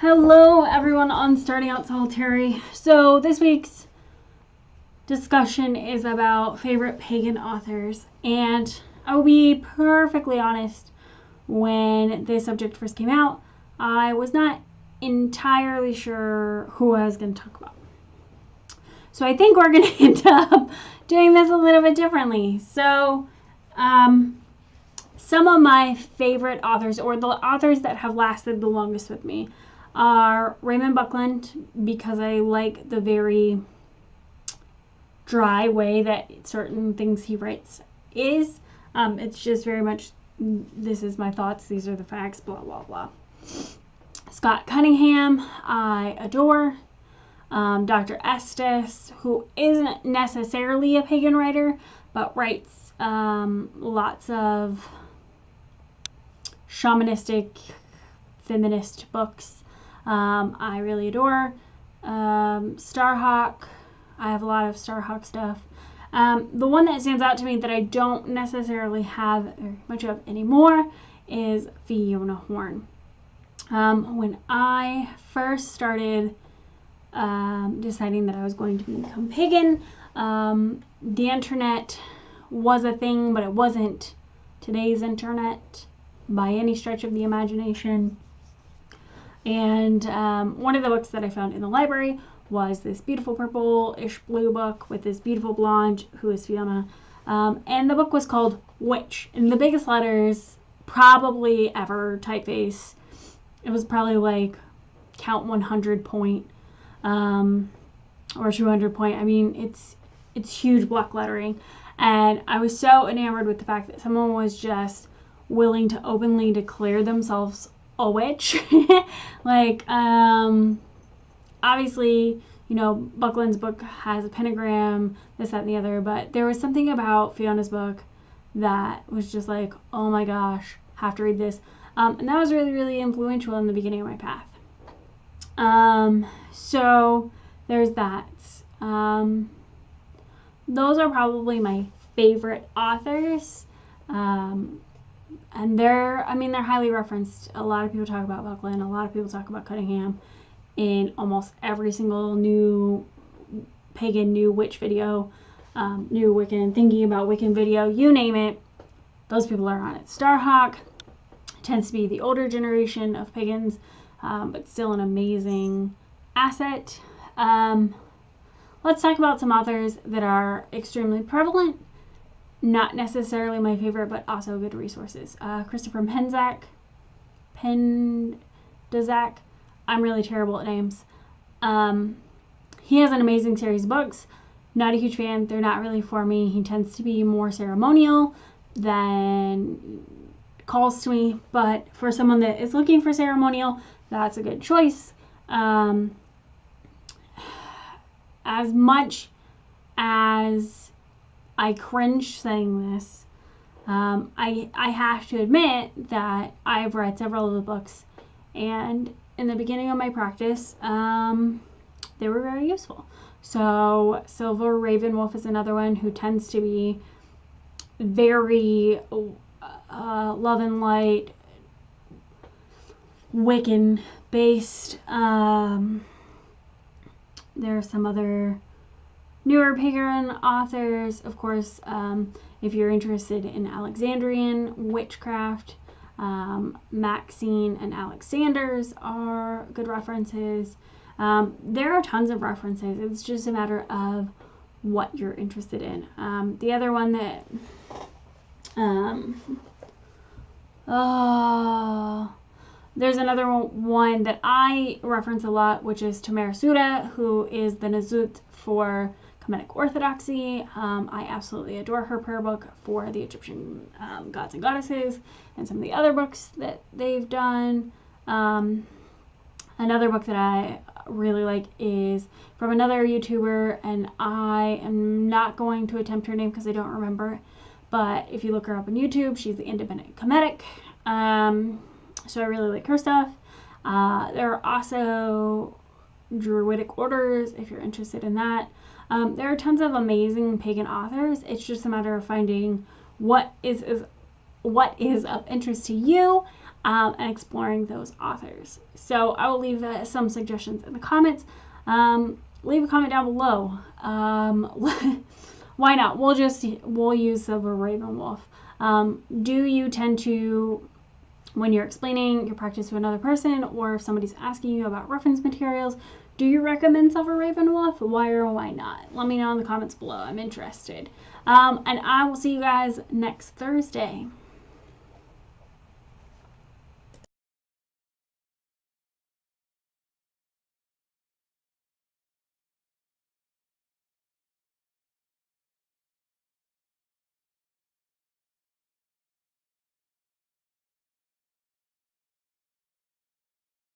Hello everyone on Starting Out Solitary. So this week's discussion is about favorite pagan authors, and I'll be perfectly honest, when this subject first came out, I was not entirely sure who I was going to talk about. So I think we're going to end up doing this a little bit differently. So some of my favorite authors, or the authors that have lasted the longest with me, are Raymond Buckland, because I like the very dry way that certain things he writes is. It's just very much, this is my thoughts, these are the facts, blah, blah, blah. Scott Cunningham, I adore. Dr. Estes, who isn't necessarily a pagan writer, but writes lots of shamanistic, feminist books. I really adore. Starhawk. I have a lot of Starhawk stuff. The one that stands out to me that I don't necessarily have very much of anymore is Fiona Horn. When I first started deciding that I was going to become pagan, the internet was a thing, but it wasn't today's internet by any stretch of the imagination. And one of the books that I found in the library was this beautiful purple-ish blue book with this beautiful blonde who is Fiona. And the book was called Witch, in the biggest letters probably ever, typeface. It was probably like count 100 point or 200 point. I mean, it's huge block lettering. And I was so enamored with the fact that someone was just willing to openly declare themselves a witch. Like, obviously, you know, Buckland's book has a pentagram, this, that, and the other, but there was something about Fiona's book that was just like, oh my gosh, have to read this. And that was really, really influential in the beginning of my path. So there's that. Those are probably my favorite authors. And they're highly referenced. A lot of people talk about Buckland. A lot of people talk about Cunningham in almost every single new pagan, new witch video, new Wiccan, thinking about Wiccan video, you name it. Those people are on it. Starhawk tends to be the older generation of pagans, but still an amazing asset. Let's talk about some authors that are extremely prevalent. Not necessarily my favorite, but also good resources. Christopher Pendzak. I'm really terrible at names. He has an amazing series of books. Not a huge fan. They're not really for me. He tends to be more ceremonial than calls to me. But for someone that is looking for ceremonial, that's a good choice. As much as I cringe saying this, I have to admit that I've read several of the books, and in the beginning of my practice, they were very useful. So Silver Ravenwolf is another one who tends to be very love and light, Wiccan based. There are some other newer pagan authors, of course. If you're interested in Alexandrian witchcraft, Maxine and Alexander's are good references. There are tons of references. It's just a matter of what you're interested in. The other one that there's another one that I reference a lot, which is Tamara Suda, who is the Nazut for Kemetic Orthodoxy. I absolutely adore her prayer book for the Egyptian gods and goddesses, and some of the other books that they've done. Another book that I really like is from another YouTuber, and I am not going to attempt her name because I don't remember it, but if you look her up on YouTube, she's the Independent Kemetic. So I really like her stuff. There are also Druidic orders, if you're interested in that. There are tons of amazing pagan authors. It's just a matter of finding what is of interest to you. and exploring those authors. So I will leave some suggestions in the comments. Leave a comment down below. Why not? We'll use Silver Ravenwolf. Do you tend to, when you're explaining your practice to another person, or if somebody's asking you about reference materials, do you recommend Silver Ravenwolf? Why or why not? Let me know in the comments below. I'm interested. And I will see you guys next Thursday.